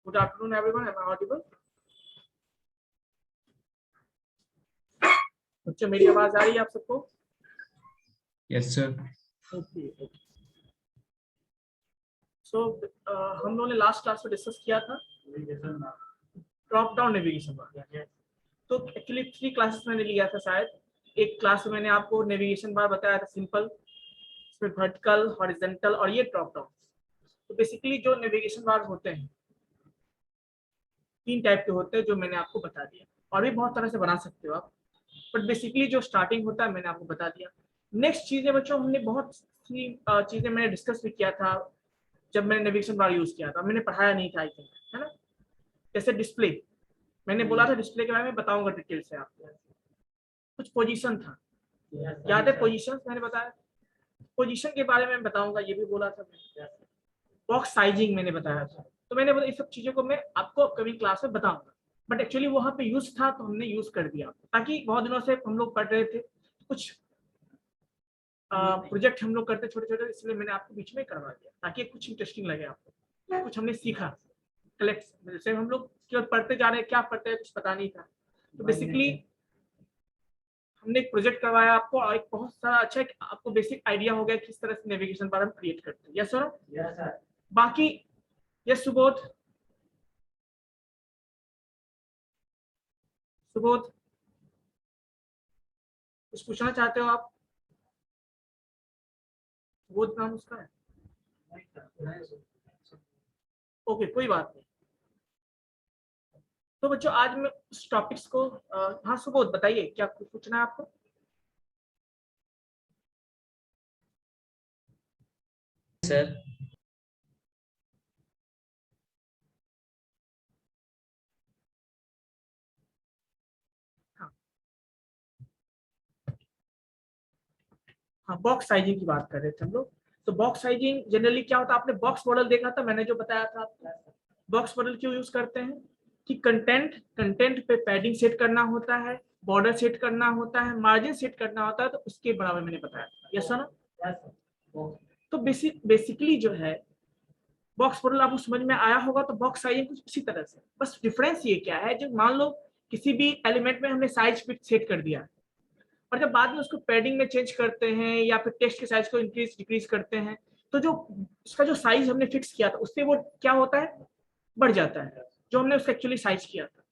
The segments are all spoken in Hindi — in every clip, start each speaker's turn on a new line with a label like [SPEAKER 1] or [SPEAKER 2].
[SPEAKER 1] Good afternoon, everyone. Am I audible? बच्चों मेरी आवाज आ रही है आप सबको?
[SPEAKER 2] Yes, sir.
[SPEAKER 1] Okay. So हम लोगों ने लास्ट क्लास में डिस्कस किया था ड्रॉप डाउन नेविगेशन। तो एक्चुअली 3 क्लासेस मैंने लिया था शायद। एक क्लास में मैंने आपको नेविगेशन बार बताया था सिंपल, इसमें वर्टिकल, हॉरिजॉन्टल और ये ड्रॉप डाउन। तो बेसिकली जो नेविगेशन बार होते हैं 3 टाइप के होते हैं जो मैंने आपको बता दिया, और भी बहुत तरह से बना सकते हो आप, बट बेसिकली जो स्टार्टिंग होता है मैंने आपको बता दिया। नेक्स्ट चीजें बच्चों, हमने बहुत सी चीजें मैंने डिस्कस भी किया था जब मैंने नेविगेशन बार यूज किया था, मैंने पढ़ाया नहीं था आई थिंक, है ना। जैसे डिस्प्ले, मैंने बोला था डिस्प्ले के बारे में बताऊंगा डिटेल से आपको। कुछ पोजीशन था, याद है पोजीशन मैंने बताया, पोजीशन के बारे में बताऊंगा ये भी बोला था मैंने। बॉक्स साइजिंग मैंने बताया था, तो मैंने बोला इस सब चीजों को मैं आपको अपकमिंग क्लास में बताऊंगा, बट एक्चुअली वहां पे यूज था तो हमने यूज कर दिया, ताकि बहुत दिनों से हम लोग पढ़ रहे थे, कुछ प्रोजेक्ट हम लोग करते छोटे छोटे, इसलिए मैंने आपको बीच में करवा दिया ताकि कुछ इंटरेस्टिंग लगे आपको। कुछ हमने सीखा कलेक्ट, जैसे हम लोग केवल पढ़ते जा रहे हैं, क्या पढ़ते हैं कुछ पता नहीं था, तो बेसिकली हमने एक प्रोजेक्ट करवाया आपको, और एक बहुत सारा अच्छा आपको बेसिक आइडिया हो गया किस तरह से नेविगेशन बार हम क्रिएट करते हैं। Yes sir? बाकी यस सुबोध, सुबोध कुछ पूछना चाहते हो आप? सुबोध नाम उसका है? ओके, कोई बात नहीं। तो बच्चों आज मैं उस टॉपिक्स को हाँ सुबोध बताइए, क्या कुछ पूछना है आपको?
[SPEAKER 2] सर,
[SPEAKER 1] हाँ, बॉक्स साइजिंग की बात कर रहे थे हम लोग। तो बॉक्स साइजिंग जनरली क्या होता है, आपने बॉक्स मॉडल देखा था, मैंने जो बताया था आपको। बॉक्स मॉडल क्यों यूज करते हैं कि कंटेंट पे पैडिंग सेट करना होता है, बॉर्डर सेट करना होता है, मार्जिन सेट करना होता है, तो उसके बराबर मैंने बताया था। Yes sir? तो बेसिकली जो है बॉक्स मॉडल आपको समझ में आया होगा। तो बॉक्स साइजिंग कुछ इसी तरह से, बस डिफरेंस ये क्या है, जो मान लो किसी भी एलिमेंट में हमने साइज फिट सेट कर दिया, और जब बाद में उसको पैडिंग में चेंज करते हैं या फिर टेक्स्ट के साइज को इंक्रीज डिक्रीज करते हैं, तो जो उसका जो साइज हमने फिक्स किया था उससे वो क्या होता है, बढ़ जाता है, जो हमने उसका एक्चुअली साइज किया था।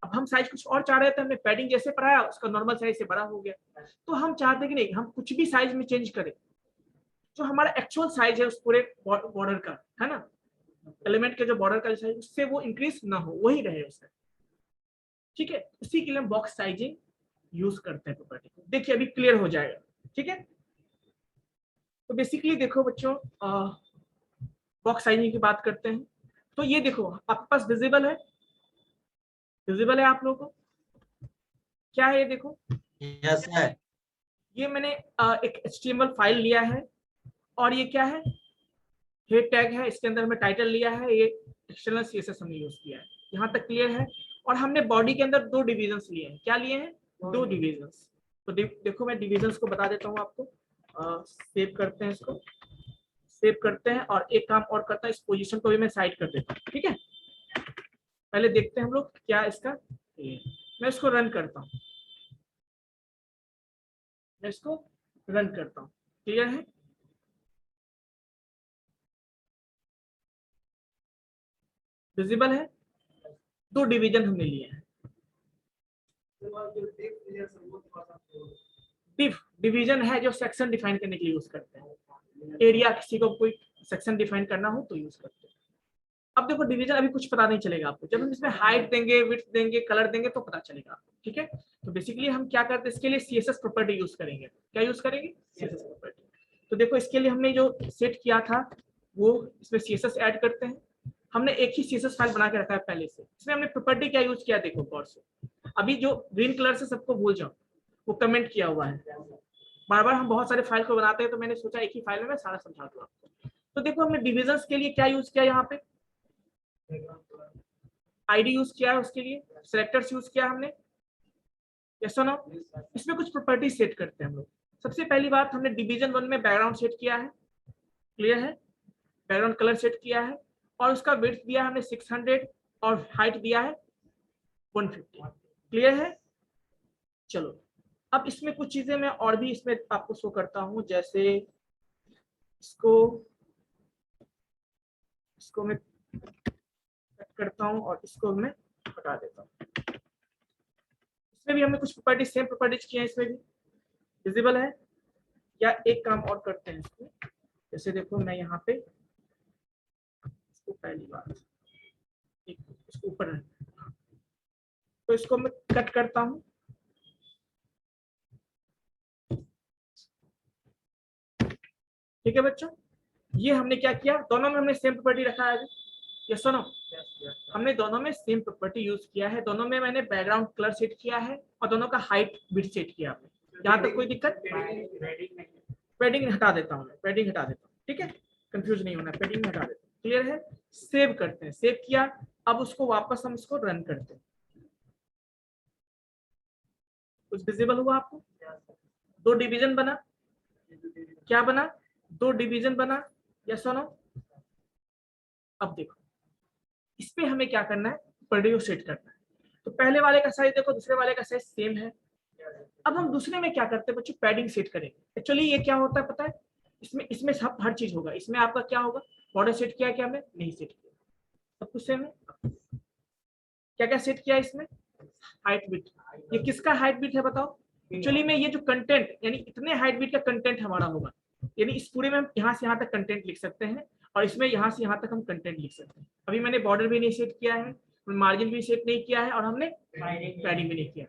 [SPEAKER 1] अब हम साइज कुछ और चाह रहे थे, हमने पैडिंग जैसे बढ़ाया, उसका नॉर्मल साइज से बड़ा हो गया। तो हम चाहते कि नहीं, हम कुछ भी साइज में चेंज करें, जो हमारा एक्चुअल साइज है उस पूरे बॉर्डर का, है ना, एलिमेंट के जो बॉर्डर का साइज, उससे वो इंक्रीज ना हो, वही रहे उससे। ठीक है, उसी के लिए हम बॉक्स साइजिंग यूज करते हैं प्रॉपर्टी को। देखिए अभी क्लियर हो जाएगा। ठीक है, तो बेसिकली देखो बच्चों, बॉक्स साइजिंग की बात करते हैं। तो ये देखो आपके पास विजिबल है, विजिबल है आप लोगों को? क्या है ये देखो,
[SPEAKER 2] यस सर।
[SPEAKER 1] ये मैंने एक HTML फाइल लिया है, और ये क्या है, हेड टैग है, इसके अंदर हमने टाइटल लिया है, ये एक्सटर्नल CSS हमने यूज किया है। यहाँ तक क्लियर है? और हमने बॉडी के अंदर 2 डिविजन्स लिए हैं। क्या लिए हैं? 2 डिविजन्स। तो देखो मैं डिविजन्स को बता देता हूँ आपको। सेव करते हैं इसको, सेव करते हैं, और एक काम और करता है, इस पोजीशन को भी मैं साइड कर देता हूँ। ठीक है, पहले देखते हैं हम लोग क्या इसका, मैं इसको रन करता हूँ, मैं इसको रन करता हूँ। क्लियर है? विजिबल है? 2 डिवीजन हमने लिए हैं। डिव डिवीजन है जो सेक्शन डिफाइन करने के लिए यूज करते हैं, एरिया किसी को कोई सेक्शन डिफाइन करना हो तो यूज करते हैं। अब देखो डिवीजन अभी कुछ पता नहीं चलेगा आपको, जब हम इसमें हाइट देंगे, विड्थ देंगे, कलर देंगे तो पता चलेगा आपको। ठीक है, तो बेसिकली हम क्या करते हैं, इसके लिए CSS प्रॉपर्टी यूज करेंगे। क्या यूज करेंगे? CSS property. तो देखो इसके लिए हमने जो सेट किया था वो, इसमें CSS ऐड करते हैं। हमने एक ही CSS फाइल बना के रखा है पहले से, इसमें हमने प्रॉपर्टी क्या यूज किया देखो गौर से। अभी जो ग्रीन कलर से सबको भूल जाओ, वो कमेंट किया हुआ है। बार बार हम बहुत सारे फाइल को बनाते हैं, तो मैंने सोचा एक ही फाइल में मैं सारा समझा दूं आपको। तो देखो हमने डिविजन्स के लिए क्या यूज किया, यहाँ पे आईडी यूज किया है, उसके लिए सेलेक्टर्स यूज किया हमने। यस और नो? इसमें कुछ प्रॉपर्टी सेट करते हैं हम लोग। सबसे पहली बात, हमने डिवीजन 1 में बैकग्राउंड सेट किया है। क्लियर है? बैकग्राउंड कलर सेट किया है, और उसका विड्थ दिया है हमने 600 और हाइट दिया है 150। क्लियर है? चलो अब इसमें कुछ चीजें मैं और भी इसमें आपको शो करता हूं, जैसे इसको मैं कट करता हूं और इसको मैं हटा देता हूं। इसमें भी हमने कुछ प्रॉपर्टी सेम प्रॉपर्टीज किए हैं, इसमें भी विजिबल है। या एक काम और करते हैं इसको, जैसे देखो मैं यहाँ पे इसको पहली बार इसको ऊपर तो इसको मैं कट करता हूं। ठीक है बच्चों, ये हमने क्या किया, दोनों में हमने सेम प्रॉपर्टी रखा है। ये सुनो, हमने दोनों में सेम प्रॉपर्टी यूज किया है, दोनों में मैंने बैकग्राउंड कलर सेट किया है और दोनों का हाइट विड्थ सेट किया है। यहाँ तक कोई दिक्कत? पैडिंग हटा देता हूँ, पैडिंग हटा देता हूँ, ठीक है, कंफ्यूज नहीं होना, पैडिंग हटा देता हूँ। क्लियर है? सेव करते हैं, सेव किया, अब उसको वापस हम इसको रन करते हैं। कुछ विजिबल हुआ आपको? दो डिवीजन बना, क्या बना? दो डिवीजन बना, यस और नो? अब देखो इस पे हमें क्या करना है, प्रोड्यूस सेट करना है। तो पहले वाले का साइज देखो, दूसरे वाले का साइज सेम है। अब हम दूसरे में क्या करते हैं बच्चों, पैडिंग सेट करेंगे। एक्चुअली ये क्या होता है पता है, इसमें सब हर चीज होगा। इसमें आपका क्या होगा, बॉर्डर सेट किया, क्या हमने नहीं सेट किया, सब कुछ सेम है। क्या क्या सेट किया इसमें, हाइट विड्थ। ये किसका हाइट विड्थ है बताओ? एक्चुअली में ये जो कंटेंट, यानी इतने हाइट विड्थ का कंटेंट हमारा होगा, यानी इस पूरे में हम यहाँ से यहाँ तक कंटेंट लिख सकते हैं और इसमें यहाँ से यहाँ तक हम कंटेंट लिख सकते हैं। अभी मैंने बॉर्डर भी नहीं सेट किया है, मार्जिन भी सेट नहीं किया है और हमने पैडिंग भी नहीं किया।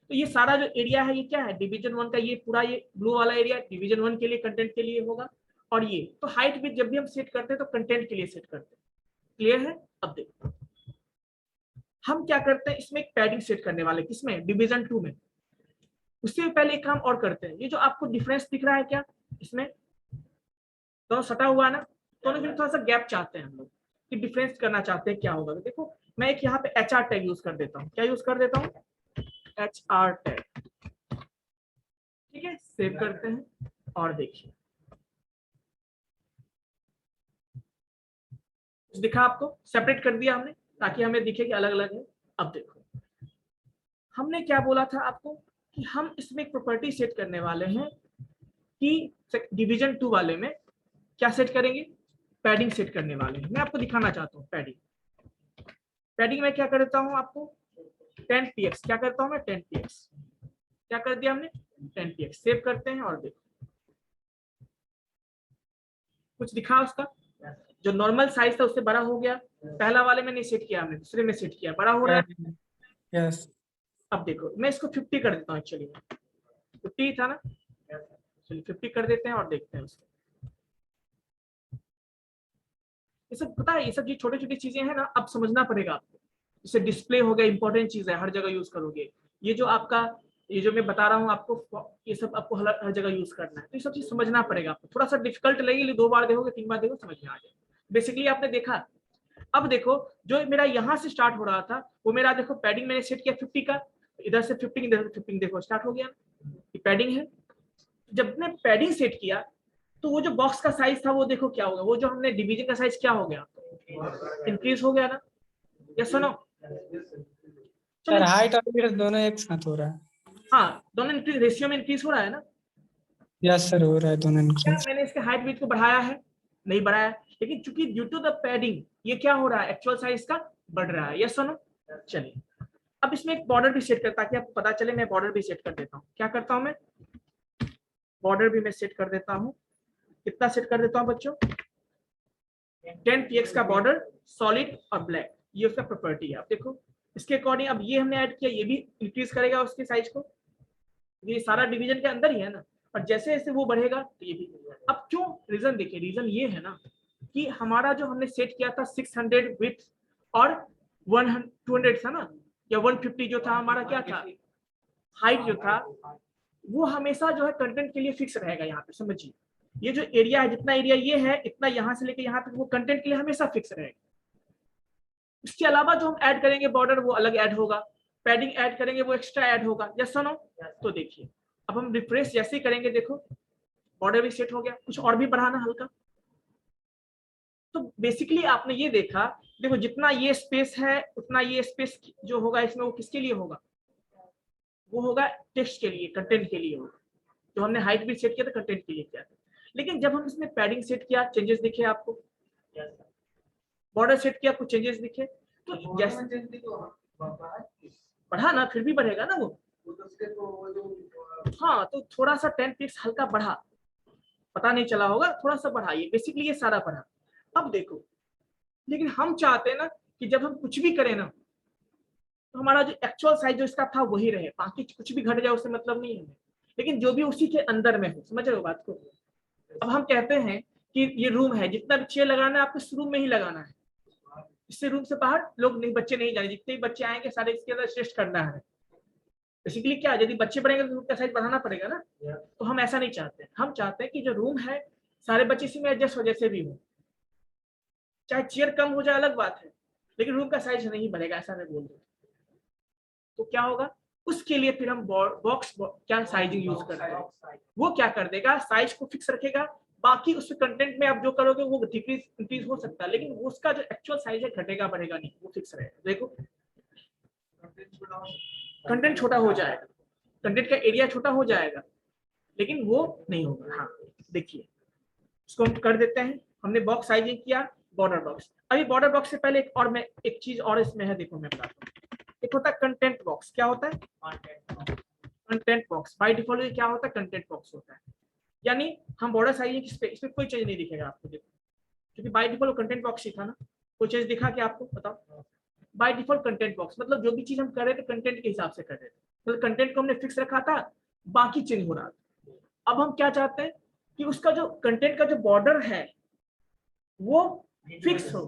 [SPEAKER 1] तो ये सारा जो एरिया है ये क्या है, डिवीजन 1 का। ये पूरा ये ब्लू वाला एरिया डिवीजन 1 के लिए, कंटेंट के लिए होगा। और ये तो हाइट भी जब भी हम सेट करते हैं तो कंटेंट के लिए सेट करते हैं। क्लियर है? अब देखो हम क्या करते हैं, इसमें एक पैडिंग सेट करने वाले, किसमें, डिवीजन 2 में। उससे पहले एक काम और करते हैं, ये जो आपको डिफरेंस दिख रहा है क्या, इसमें दोनों सटा हुआ है ना, दोनों में थोड़ा सा गैप चाहते हैं हम लोग कि डिफरेंस करना चाहते हैं क्या होगा। तो देखो मैं एक यहाँ पे HR टैग यूज कर देता हूँ। क्या यूज कर देता हूँ, HR टैग। ठीक है, सेव करते हैं और देखिए दिखा, आपको सेपरेट कर दिया हमने ताकि हमें दिखे कि अलग अलग है। अब देखो हमने क्या बोला था आपको कि हम इसमें एक प्रॉपर्टी सेट करने वाले हैं कि डिवीजन 2 वाले में क्या सेट करेंगे, पैडिंग सेट करने वाले हैं। मैं आपको दिखाना चाहता हूँ पैडिंग में क्या करता हूँ आपको 10px, क्या करता हूँ मैं 10px, क्या कर दिया हमने 10px। सेव करते हैं और देखो कुछ दिखा, उसका जो नॉर्मल साइज था उससे बड़ा हो गया। पहला वाले में नहीं सेट किया हमने, दूसरे में सेट किया, बड़ा हो रहा है।
[SPEAKER 3] यस
[SPEAKER 1] अब देखो मैं इसको 50 कर देता हूँ, एक्चुअली 50 था ना, चलिए 50 कर देते हैं और देखते हैं उसको। ये सब पता है, ये सब जो छोटी छोटी चीजें हैं ना, अब समझना पड़ेगा आपको। जैसे डिस्प्ले हो गया, इंपॉर्टेंट चीज है, हर जगह यूज करोगे। ये जो आपका, ये जो मैं बता रहा हूँ आपको, ये सब आपको हर जगह यूज करना है। तो ये सब चीज समझना पड़ेगा आपको, थोड़ा सा डिफिकल्ट लगेगी, 2 बार देखोगे 3 बार देखो समझ में आ जाएगा। बेसिकली आपने देखा। अब देखो जो मेरा यहाँ से स्टार्ट हो रहा था वो मेरा देखो पैडिंग मैंने सेट किया 50 का, इधर से 50 इधर से 50, देखो स्टार्ट हो गया, ये पैडिंग है। जब मैं पैडिंग सेट किया तो वो जो बॉक्स का साइज था वो देखो क्या होगा, वो जो हमने डिवीजन का साइज क्या हो गया, इंक्रीज हो गया ना। यस सुनो,
[SPEAKER 3] सर हाइट और विड्थ दोनों एक साथ हो रहा है।
[SPEAKER 1] हाँ दोनों इंक्रीज, रेशियो में इंक्रीज हो रहा है ना।
[SPEAKER 3] यस सर हो रहा है दोनों
[SPEAKER 1] क्या
[SPEAKER 3] इंक्रीज।
[SPEAKER 1] मैंने इसके हाइट विड्थ को बढ़ाया है, नहीं बढ़ाया, लेकिन चूंकि ड्यू टू द पैडिंग ये क्या हो रहा है, एक्चुअल साइज का बढ़ रहा है। यस सुनो, चलिए अब इसमें एक बॉर्डर भी सेट करता, ताकि आपको पता चले। मैं बॉर्डर भी सेट कर देता हूँ, क्या करता हूँ मैं, बॉर्डर भी मैं सेट कर देता हूँ। कितना सेट कर देता हूँ बच्चों, 10px का बॉर्डर, सॉलिड और ब्लैक, ये उसका प्रॉपर्टी है। आप देखो इसके अकॉर्डिंग अब ये हमने ऐड किया, ये भी इंक्रीज करेगा उसके साइज को, ये सारा डिवीजन के अंदर ही है ना। और जैसे जैसे वो बढ़ेगा तो ये भी। अब क्यों, रीजन देखिए, रीजन ये है ना कि हमारा जो हमने सेट किया था 600 विड्थ और 200 था ना, या 150 जो था हमारा, क्या था हाइट जो था, वो हमेशा जो है कंटेंट के लिए फिक्स रहेगा। यहाँ पे समझिए, ये जो एरिया है, जितना एरिया ये है, इतना यहाँ से लेके यहाँ तक वो कंटेंट के लिए हमेशा फिक्स रहेगा। इसके अलावा जो हम ऐड करेंगे बॉर्डर वो अलग ऐड होगा, पैडिंग ऐड करेंगे वो एक्स्ट्रा ऐड होगा। यस सुनो, तो देखिए अब हम रिफ्रेश जैसे ही करेंगे, देखो बॉर्डर भी सेट हो गया। कुछ और भी बढ़ाना हल्का, तो बेसिकली आपने ये देखा, देखो जितना ये स्पेस है उतना ये स्पेस जो होगा इसमें वो किसके लिए होगा, वो होगा टेक्स्ट के लिए, कंटेंट के लिए होगा। तो हमने हाइट भी सेट किया था, कंटेंट के लिए किया था। लेकिन जब हम इसमें पैडिंग सेट किया, चेंजेस दिखे आपको, बॉर्डर सेट किया, कुछ चेंजेस दिखे, तो जैसे बढ़ा ना, फिर भी बढ़ेगा ना वो। हाँ, तो थोड़ा सा 10 पिक्स हल्का बढ़ा, पता नहीं चला होगा, थोड़ा सा बढ़ा, ये बेसिकली ये सारा बढ़ा। अब देखो, लेकिन हम चाहते हैं ना कि जब हम कुछ भी करें ना, तो हमारा जो एक्चुअल साइज जो इसका था वही रहे, बाकी कुछ भी घट जाए उससे मतलब नहीं है, लेकिन जो भी उसी के अंदर में हो। समझ रहे हो बात को? अब हम कहते हैं कि ये रूम है, जितना भी चेयर लगाना है आपको इस रूम में ही लगाना है, इससे रूम से बाहर लोग नहीं, बच्चे नहीं जाने, जितने भी बच्चे आएंगे सारे इसके अंदर टेस्ट करना है। बेसिकली क्या, यदि बच्चे बढ़ेंगे तो रूम का साइज बढ़ाना पड़ेगा ना, तो हम ऐसा नहीं चाहते। हम चाहते हैं कि जो रूम है सारे बच्चे इसी में एडजस्ट हो, जैसे भी हो, चाहे चेयर कम हो जाए अलग बात है, लेकिन रूम का साइज नहीं बढ़ेगा, ऐसा मैं बोल दूं। तो क्या होगा, उसके लिए फिर हम बॉक्स क्या साइजिंग यूज करते हैं। वो क्या कर देगा, साइज को फिक्स रखेगा, बाकी उस कंटेंट में आप जो करोगे वो डिक्रीज इंक्रीज हो सकता है, लेकिन उसका जो एक्चुअल साइज है घटेगा बढ़ेगा नहीं, वो फिक्स रहेगा। देखो कंटेंट छोटा हो जाएगा, कंटेंट का एरिया छोटा हो जाएगा, लेकिन वो नहीं होगा। हाँ देखिए, इसको हम कर देते हैं, हमने बॉक्स साइजिंग किया, बॉर्डर बॉक्स। अभी बॉर्डर बॉक्स से पहले एक चीज और इसमें है, देखो मैं बताता हूँ। एक होता है कंटेंट बॉक्स, क्या होता है कंटेंट बॉक्स, बाय डिफॉल्ट क्या होता है कंटेंट बॉक्स होता है, यानी हम बॉर्डर साइजिंग इसमें कोई चेंज नहीं दिखेगा आपको, देखो क्योंकि बाय डिफॉल्ट कंटेंट बॉक्स ही था ना, कोई चेंज दिखा क्या आपको, बताओ। बाय डिफॉल्ट कंटेंट बॉक्स मतलब जो भी चीज हम कर रहे थे कंटेंट के हिसाब से कर रहे थे, मतलब कंटेंट को हमने फिक्स रखा था, बाकी चेंज हो रहा था। अब हम क्या चाहते हैं कि उसका जो कंटेंट का जो बॉर्डर है वो फिक्स हो,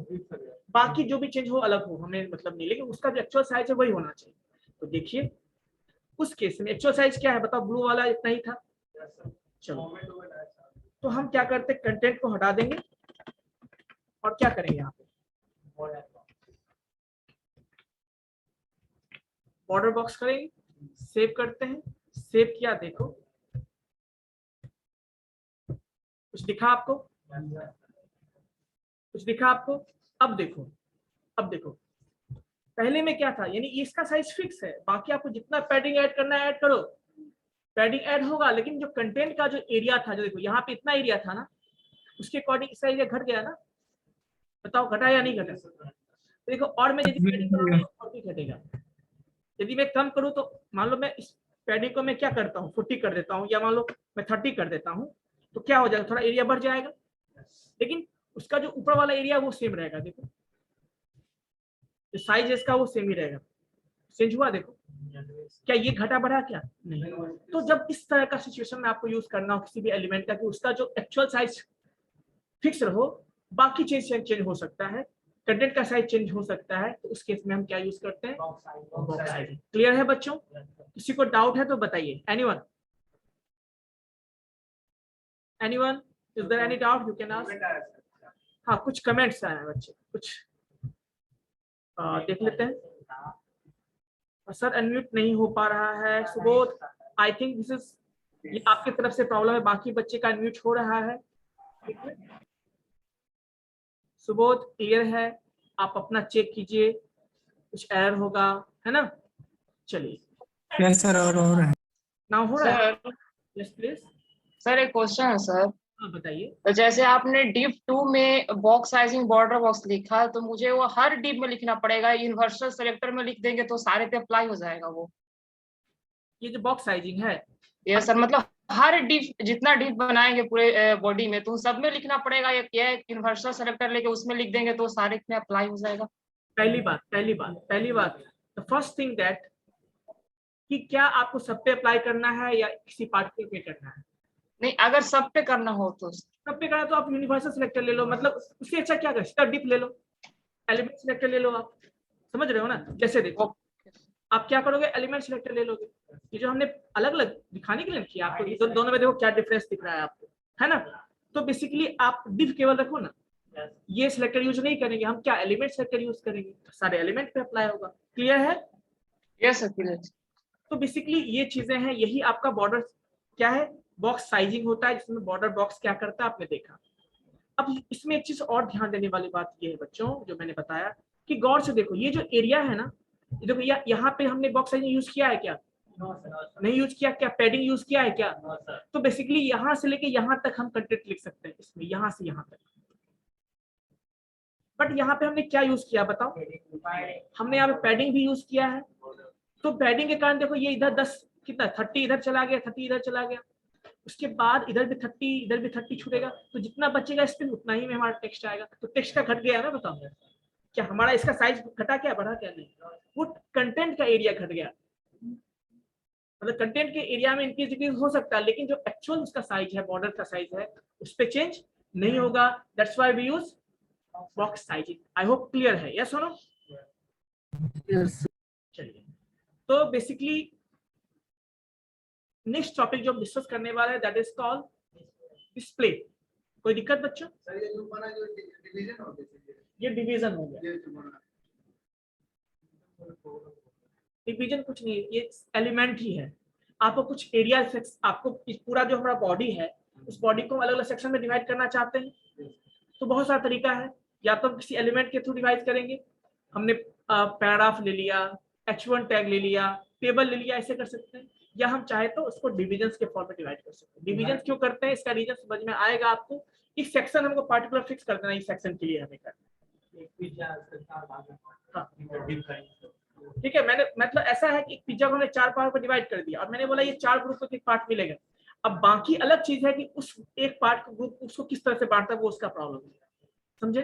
[SPEAKER 1] बाकी जो भी चेंज हो अलग हो, हमें मतलब नहीं, लेकिन उसका जो एक्चुअल साइज है वही होना चाहिए। तो देखिए उस केस में एक्चुअल साइज क्या है बताओ, ब्लू वाला इतना ही था। चलो तो हम क्या करते हैं, कंटेंट को हटा देंगे और क्या करेंगे, यहाँ पे बॉर्डर बॉक्स करेंगे, सेव करते हैं, सेव किया, देखो कुछ दिखा आपको, कुछ दिखा आपको। अब देखो, अब देखो पहले में क्या था, यानी इसका साइज फिक्स है, बाकी आपको जितना पैडिंग ऐड करना है ऐड करो, पैडिंग ऐड होगा, लेकिन जो कंटेंट का जो एरिया था, जो देखो यहाँ पे इतना एरिया था ना, उसके अकॉर्डिंग इसका एरिया घट गया ना, बताओ घटा या नहीं घटा। देखो और मैं यदि पैडिंग करूंगा तो और भी घटेगा, यदि मैं कम करूं तो मान लो मैं इस पैडिंग को मैं क्या करता हूँ 40 कर देता हूँ, या मान लो मैं 30 कर देता हूँ, तो क्या हो जाएगा, थोड़ा एरिया बढ़ जाएगा, लेकिन उसका जो ऊपर वाला एरिया वो सेम रहेगा। देखो जो साइज है इसका वो सेम ही रहेगा, चेंज हुआ देखो, क्या ये घटा बढ़ा क्या नहीं। तो जब इस तरह का सिचुएशन में आपको यूज करना हो किसी भी एलिमेंट का, कि उसका जो एक्चुअल साइज फिक्स रहो, बाकी चेंज हो सकता है, कंटेंट का साइज चेंज हो सकता है, तो उस केस में हम क्या यूज करते हैं, बॉक्स साइजिंग। क्लियर है बच्चों, किसी को डाउट है तो बताइए। Anyone, anyone, is there any doubt, you can ask. हाँ कुछ कमेंट्स आए हैं बच्चे, कुछ देख लेते हैं। सर अनम्यूट नहीं हो पा रहा है, Subodh I think this is, ये आपकी तरफ से प्रॉब्लम है, बाकी बच्चे का अनम्यूट हो रहा है। सुबोध क्लियर है, आप अपना चेक कीजिए, कुछ एरर होगा, है ना। चलिए
[SPEAKER 3] यस सर, और हो रहा है।
[SPEAKER 1] नाउ हो रहा है,
[SPEAKER 4] सर
[SPEAKER 1] यस प्लीज।
[SPEAKER 4] सर एक क्वेश्चन है सर।
[SPEAKER 1] हाँ बताइए।
[SPEAKER 4] तो जैसे आपने डिप 2 में बॉक्स साइजिंग बॉर्डर बॉक्स लिखा, तो मुझे वो हर डिप में लिखना पड़ेगा, यूनिवर्सल सेलेक्टर में लिख देंगे तो सारे पे अप्लाई हो जाएगा वो?
[SPEAKER 1] ये जो बॉक्स साइजिंग है,
[SPEAKER 4] ये सर मतलब हर डिप, जितना डिप बनाएंगे पूरे बॉडी में, तो उन सब में लिखना पड़ेगा, या यूनिवर्सल सेलेक्टर लेके उसमें लिख देंगे तो सारे में अप्लाई हो जाएगा?
[SPEAKER 1] पहली बात द फर्स्ट थिंग दैट, कि क्या आपको सब पे अप्लाई करना है या किसी पार्टिकुलर पे करना है।
[SPEAKER 4] नहीं, अगर सब पे करना हो तो?
[SPEAKER 1] सब पे करना तो आप यूनिवर्सल सिलेक्टर ले लो, मतलब उससे अच्छा क्या कर, सीधा डिप ले लो, एलिमेंट सिलेक्टर ले लो आप, समझ रहे हो ना। जैसे देखो आप क्या करोगे, एलिमेंट सिलेक्टर ले लोगे, ये जो हमने अलग अलग दिखाने के लिए किया आपको, दोनों में देखो क्या डिफरेंस दिख रहा है आपको, है ना। तो बेसिकली आप डिफ केवल रखो ना, ये सिलेक्टर यूज नहीं करेंगे हम, क्या एलिमेंट सिलेक्टर यूज करेंगे, सारे एलिमेंट पे अप्लाई होगा। क्लियर है?
[SPEAKER 4] Yes sir, clear.
[SPEAKER 1] तो बेसिकली ये चीजें हैं, यही आपका बॉर्डर क्या है, बॉक्स साइजिंग होता है, जिसमें बॉर्डर बॉक्स क्या करता है आपने देखा। अब इसमें एक चीज और ध्यान देने वाली बात ये है बच्चों, जो मैंने बताया कि गौर से देखो, ये जो एरिया है ना, ये देखो यहाँ पे हमने बॉक्स साइजिंग यूज किया है क्या? नहीं यूज किया। क्या पैडिंग यूज किया है क्या? तो बेसिकली यहाँ से लेके यहाँ तक हम कंटेंट लिख सकते हैं इसमें, यहाँ से यहाँ तक। बट यहाँ पे हमने क्या यूज किया बताओ? हमने यहाँ पे पैडिंग भी यूज किया है। तो पैडिंग के कारण देखो ये इधर 10 कितना 30 इधर चला गया, 30 इधर चला गया, उसके बाद इधर भी 30 इधर भी 30 छूटेगा, तो जितना बचेगा स्पेस उतना ही में हमारा टेक्स्ट आएगा। तो टेक्स्ट का घट गया ना, बताओ क्या हमारा इसका साइज घटा क्या बढ़ा क्या? नहीं, वो कंटेंट का एरिया घट गया। मतलब कंटेंट के एरिया में इंक्रीज डिक्रीज हो सकता है, लेकिन जो एक्चुअल उसका साइज है, बॉर्डर का साइज है, उस पर चेंज नहीं होगा। That's why we use box sizing. I hope clear है, यस और नो? चलिए, तो बेसिकली नेक्स्ट टॉपिक जो हम डिस्कस करने वाले हैं दैट इज कॉल्ड डिस्प्ले। कोई दिक्कत बच्चों? ये डिवीजन हो गया। डिवीजन कुछ नहीं, ये एलिमेंट ही है। आपको कुछ एरिया, आपको पूरा जो हमारा बॉडी है उस बॉडी को अलग अलग सेक्शन में डिवाइड करना चाहते हैं, तो बहुत सारा तरीका है। या तो किसी एलिमेंट के थ्रू डिवाइड करेंगे, हमने पैराग्राफ ले लिया, H1 टैग ले लिया, टेबल ले लिया, ऐसे कर सकते हैं। या हम चाहे तो उसको डिविजन्स के फॉर्म में डिवाइड कर सकते हैं। डिविजन्स क्यों करते हैं इसका रीजन समझ में आएगा आपको। इस सेक्शन हमको पार्टिकुलर फिक्स कर देना, इस सेक्शन के लिए हमें करना। ठीक है, मैंने मतलब ऐसा है कि एक पिज्जा को हमने 4 पार्ट में डिवाइड कर दिया और मैंने बोला ये 4 ग्रुप को एक पार्ट मिलेगा। अब बाकी अलग चीज है कि उस एक पार्ट को ग्रुप उसको किस तरह से बांटता है, वो उसका प्रॉब्लम है, समझे?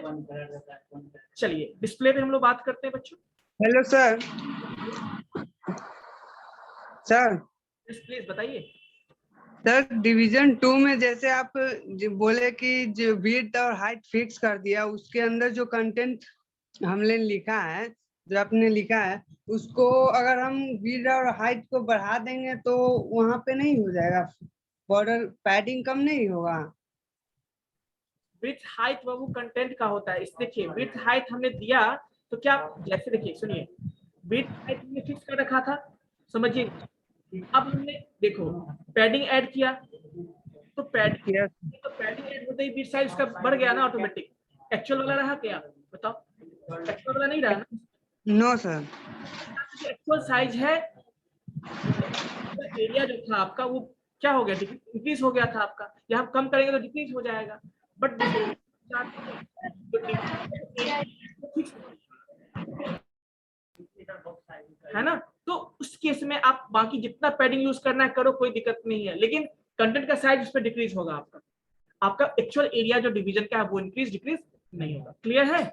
[SPEAKER 1] चलिए डिस्प्ले पे हम लोग बात करते हैं बच्चों।
[SPEAKER 5] Hello sir. सर
[SPEAKER 1] प्लीज बताइए।
[SPEAKER 5] सर डिवीजन 2 में जैसे आप बोले कि जो विड्थ और हाइट फिक्स कर दिया, उसके अंदर जो कंटेंट हमने लिखा है, जो आपने लिखा है, उसको अगर हम विड्थ और हाइट को बढ़ा देंगे तो वहां पे नहीं हो जाएगा, बॉर्डर पैडिंग कम नहीं होगा?
[SPEAKER 1] विड्थ हाइट वो कंटेंट का होता है। इस देखिए विड्थ हाइट हमने दिया तो क्या, जैसे देखिए सुनिए, विड्थ हाइट हमने फिक्स कर रखा था, समझिए। अब हमने देखो पैडिंग ऐड किया, तो पैडिंग ऐड होते ही विड्थ साइज उसका बढ़ गया ना ऑटोमेटिक। एक्चुअल वाला रहा क्या बताओ? एक्चुअल वाला नहीं रहा ना?
[SPEAKER 5] No sir.
[SPEAKER 1] एक्चुअल साइज है, एरिया जो था आपका वो क्या हो गया, इंक्रीज हो गया था आपका। या हम कम करेंगे तो डिक्रीज हो जाएगा। बट है ना, तो उस केस में आप बाकी जितना पैडिंग यूज करना है करो, कोई दिक्कत नहीं है, लेकिन कंटेंट का साइज उस पर डिक्रीज होगा। आपका एक्चुअल एरिया जो डिवीजन का है वो इंक्रीज डिक्रीज नहीं होगा। क्लियर है?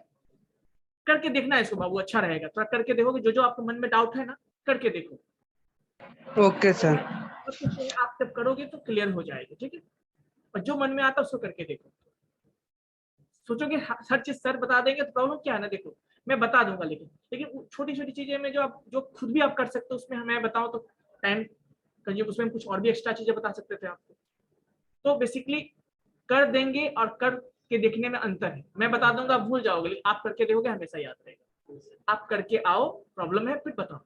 [SPEAKER 1] करके देखना है इसको बाबू, अच्छा रहेगा। थोड़ा करके देखोगे, जो आपके मन में डाउट है ना, करके देखो।
[SPEAKER 5] Okay sir.
[SPEAKER 1] आप जब करोगे तो क्लियर हो जाएगी, ठीक है? और जो मन में आता है उसको करके देखो। सोचोगे हर चीज सर बता देंगे तो प्रॉब्लम क्या है ना, देखो मैं बता दूंगा, लेकिन छोटी छोटी चीजें में जो खुद भी आप कर सकते हो, उसमें हमें बताओ तो टाइम कंज्यूम, उसमें कुछ और भी एक्स्ट्रा चीजें बता सकते थे आपको। तो बेसिकली कर देंगे और कर के देखने में अंतर है। मैं बता दूंगा आप भूल जाओगे, लेकिन आप करके देखोगे हमेशा याद रहेगा। आप करके आओ, प्रॉब्लम है फिर बताओ।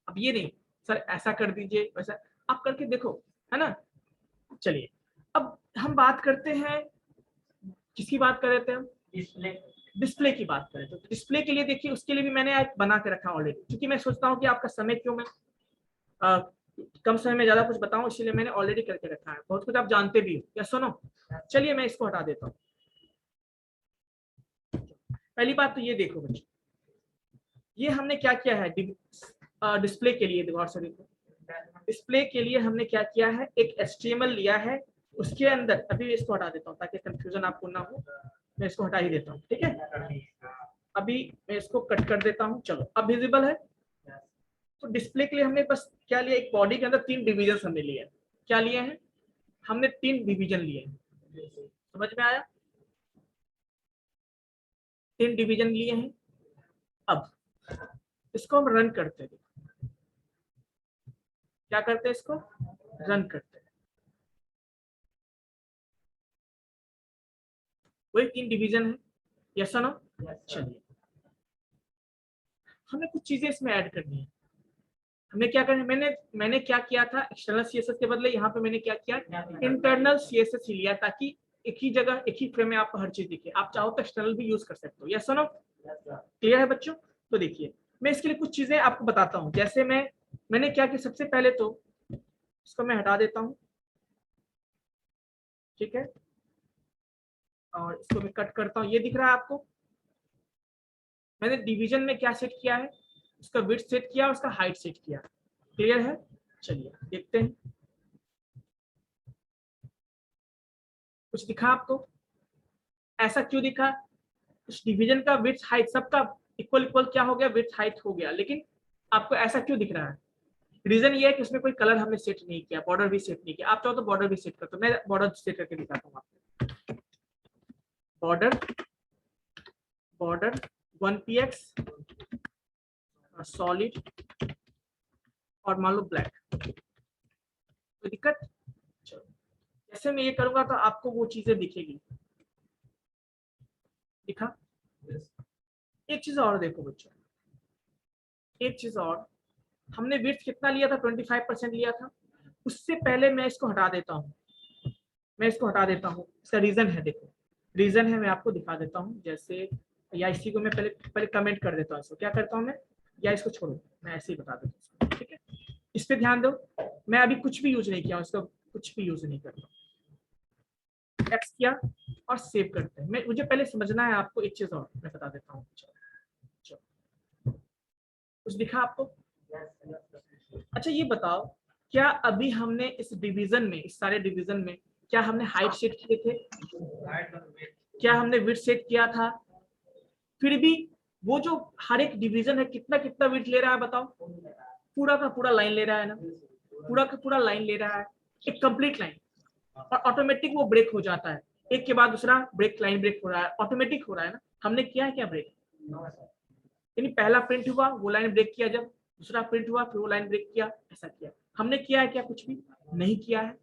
[SPEAKER 1] अब ये नहीं सर ऐसा कर दीजिए वैसा, आप करके देखो, है ना? चलिए अब हम बात करते हैं, किसकी बात कर रहे थे हम? डिस्प्ले की बात करें तो डिस्प्ले के लिए देखिए, उसके लिए भी मैंने एक बना के रखा ऑलरेडी, क्योंकि मैं सोचता हूँ कि आपका समय क्यों मैं कम समय में ज्यादा कुछ बताऊं, इसलिए मैंने ऑलरेडी करके रखा है। बहुत कुछ आप जानते भी हो, या सुनो। चलिए मैं इसको हटा देता हूँ। पहली बात तो ये देखो बच्चों, ये हमने क्या किया है डिस्प्ले के लिए, गौर से देखो। डिस्प्ले के लिए हमने क्या किया है, एक HTML लिया है, उसके अंदर अभी इसको हटा देता हूँ ताकि कंफ्यूजन आपको ना हो। मैं इसको हटा ही देता हूँ, ठीक है? अभी मैं इसको कट कर देता हूँ। चलो अब विजिबल है। तो डिस्प्ले के लिए हमने बस क्या लिया, एक बॉडी के अंदर 3 डिवीजन हमने लिए। क्या लिए हैं? हमने 3 डिवीजन लिए हैं। समझ में आया? 3 डिवीजन लिए हैं। अब इसको हम रन करते हैं। क्या करते हैं? इसको रन करते हैं। वही 3 डिवीजन है, यस नो? चलिए हमें कुछ चीजें इसमें ऐड करनी है। हमें क्या करना है, मैंने क्या किया था, एक्सटर्नल CSS के बदले यहाँ पे मैंने क्या किया, इंटरनल CSS ही लिया, ताकि एक ही जगह एक ही फ्रेम में आपको हर चीज दिखे। आप चाहो तो एक्सटर्नल भी यूज कर सकते हो। Yes no? क्लियर है बच्चों? तो देखिए मैं इसके लिए कुछ चीजें आपको बताता हूँ। जैसे मैंने क्या कि सबसे पहले तो इसको मैं हटा देता हूँ, ठीक है, और इसको मैं कट करता हूँ। ये दिख रहा है आपको? मैंने डिवीजन में क्या सेट किया है, उसका विड्थ सेट किया, उसका हाइट सेट किया। क्लियर है? चलिए देखते हैं। कुछ दिखा आपको? ऐसा क्यों दिखा? उस डिवीजन का विड्थ हाइट सबका इक्वल इक्वल क्या हो गया, विड्थ हाइट हो गया, लेकिन आपको ऐसा क्यों दिख रहा है? रीजन ये है कि उसमें कोई कलर हमने सेट नहीं किया, बॉर्डर भी सेट नहीं किया। आप चाहो तो बॉर्डर भी सेट कर दो। मैं बॉर्डर सेट करके दिखाता हूँ आपको। बॉर्डर 1px सॉलिड और मान लो ब्लैक, कोई दिक्कत? चलो जैसे मैं ये करूंगा तो आपको वो चीजें दिखेगी। दिखा? एक चीज और देखो बच्चों, एक चीज और, हमने विड्थ कितना लिया था? 25% लिया था। उससे पहले मैं इसको हटा देता हूँ, इसका रीजन है। देखो रीजन है, मैं आपको दिखा देता हूँ। जैसे या इसी को मैं पहले कमेंट कर देता हूँ। इसको क्या करता हूँ मैं, या इसको छोड़ो, मैं ऐसे ही बता देता हूँ, ठीक है? इस पे ध्यान दो, मैं अभी कुछ भी यूज नहीं किया, इसका कुछ भी यूज नहीं करता। एक्स किया और सेव करते हैं। मुझे पहले समझना है आपको एक चीज और, मैं बता देता हूँ। कुछ दिखा आपको? अच्छा ये बताओ, क्या अभी हमने इस डिवीजन में, इस सारे डिवीजन में, क्या हमने हाइट सेट किए थे? क्या हमने विड्थ सेट किया था? फिर भी वो जो हर एक डिवीजन है कितना कितना विड्थ ले रहा है बताओ? पूरा का पूरा लाइन ले रहा है ना, पूरा का पूरा लाइन ले रहा है, एक कंप्लीट लाइन। और ऑटोमेटिक वो ब्रेक हो जाता है, एक के बाद दूसरा ब्रेक, लाइन ब्रेक हो रहा है, ऑटोमेटिक हो रहा है ना। हमने किया है क्या ब्रेक? यानी पहला प्रिंट हुआ, वो लाइन ब्रेक किया, जब दूसरा प्रिंट हुआ फिर वो लाइन ब्रेक किया, ऐसा किया। हमने किया है क्या? कुछ भी नहीं किया है।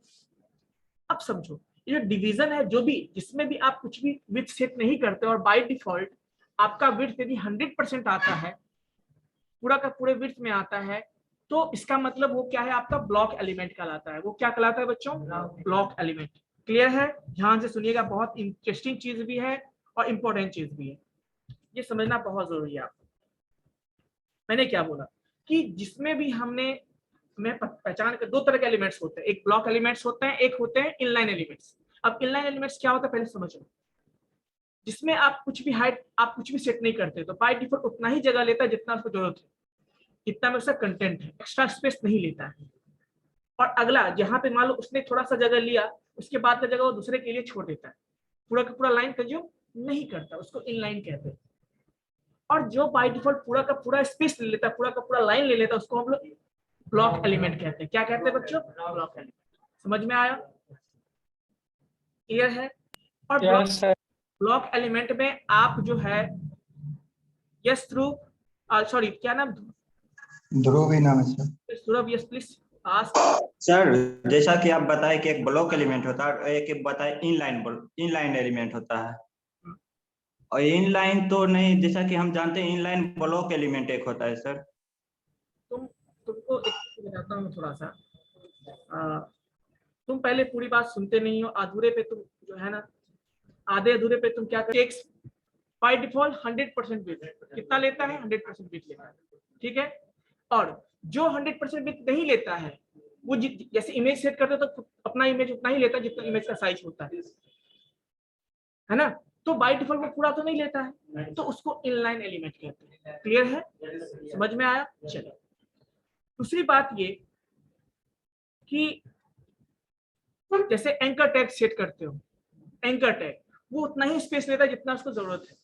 [SPEAKER 1] अब समझो, ये जो डिवीजन है, जो भी जिसमें भी आप कुछ भी विड्थ सेट नहीं करते और बाय डिफॉल्ट आपका विड्थ यदि 100% आता है, पूरा का पूरे विड्थ में आता है, तो इसका मतलब वो क्या है? आपका ब्लॉक एलिमेंट कहलाता है। वो क्या कहलाता है बच्चों? Block element. क्लियर है? ध्यान से सुनिएगा, बहुत इंटरेस्टिंग चीज भी है और इंपॉर्टेंट चीज भी है, ये समझना बहुत जरूरी है आपको। मैंने क्या बोला कि जिसमें भी मैं पहचान कर, दो तरह के एलिमेंट्स होते हैं, एक ब्लॉक एलिमेंट्स होते हैं, एक होते हैं इनलाइन एलिमेंट्स। अब इनलाइन एलिमेंट्स क्या होता है पहले समझ लो। जिसमें आप कुछ भी हाइट, आप कुछ भी सेट नहीं करते, तो बाय डिफॉल्ट उतना ही जगह लेता है जितना उसको जरूरत है, इतना में उसका कंटेंट है, एक्स्ट्रा स्पेस नहीं लेता है। और अगला जहां पे मान लो उसने थोड़ा सा जगह लिया, उसके बाद का जगह वो दूसरे के लिए छोड़ देता है, पूरा का पूरा लाइन कंज्यूम नहीं करता, उसको इनलाइन कहते हैं। और जो बाय डिफॉल्ट पूरा का पूरा स्पेस ले लेता है, पूरा का पूरा लाइन ले लेता है, उसको हम लोग ब्लॉक एलिमेंट कहते हैं। क्या कहते हैं बच्चों? Block element. समझ में आया? क्लियर है? और ब्लॉक एलिमेंट में आप जो है, यस ध्रुव, सॉरी क्या नाम?
[SPEAKER 6] ध्रुव ही नाम है sir.
[SPEAKER 1] Dhruv, yes please ask.
[SPEAKER 6] Sir जैसा कि आप बताए कि एक ब्लॉक एलिमेंट होता है, एक बताए इनलाइन एलिमेंट होता है, और इनलाइन तो नहीं, जैसा कि हम जानते हैं इनलाइन ब्लॉक एलिमेंट एक होता है सर।
[SPEAKER 1] तुमको एक चीज़ बताता हूँ थोड़ा सा, तुम पहले पूरी बात सुनते नहीं हो, अधूरे पे तुम जो है ना, आधे अधूरे पे तुम क्या करते? बाय डिफॉल्ट 100% बिट कितना लेता है? 100% बिट लेता है, ठीक है? और जो 100% बिट नहीं लेता है, वो जैसे इमेज सेट करते हो तो अपना इमेज उतना ही लेता है जितना इमेज का साइज होता है ना। तो बाय डिफॉल्ट वो पूरा तो नहीं लेता है, तो उसको इनलाइन एलिमेंट कहते हैं। क्लियर है? समझ में आया? चलो दूसरी बात ये कि जैसे एंकर टैग सेट करते हो, एंकर टैग वो उतना ही स्पेस लेता है जितना उसको जरूरत है,